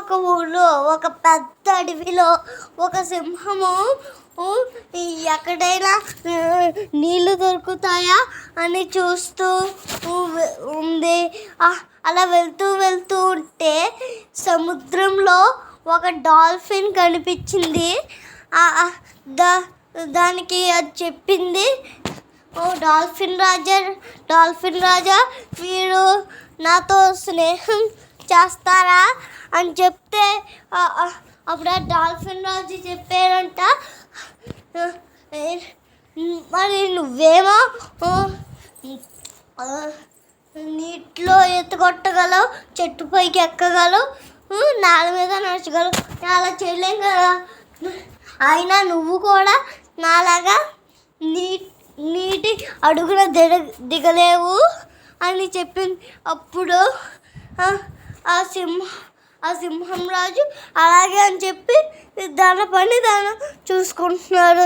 ఒక ఊళ్ళో ఒక పెద్ద అడవిలో ఒక సింహము ఎక్కడైనా నీళ్ళు దొరుకుతాయా అని చూస్తూ ఉంది. అలా వెళ్తూ ఉంటే సముద్రంలో ఒక డాల్ఫిన్ కనిపించింది. దానికి అది చెప్పింది, ఓ డాల్ఫిన్ రాజా మీరు నాతో స్నేహం చేస్తారా అని చెప్తే అప్పుడు ఆ డాల్ఫిన్ రాజు చెప్పారంట, మరి నువ్వేమో నీటిలో ఈత కొట్టగలవు, చెట్టు పైకి ఎక్కగలవు, నేల మీద నడచగలవు, అలా చేయలేం కదా, అయినా నువ్వు కూడా నాలాగా నీటి అడుగున దిగలేవు అని చెప్పింది. అప్పుడు ఆ సింహం రాజు అలాగే అని చెప్పి దాని పని దాన్ని చూసుకుంటున్నాడు.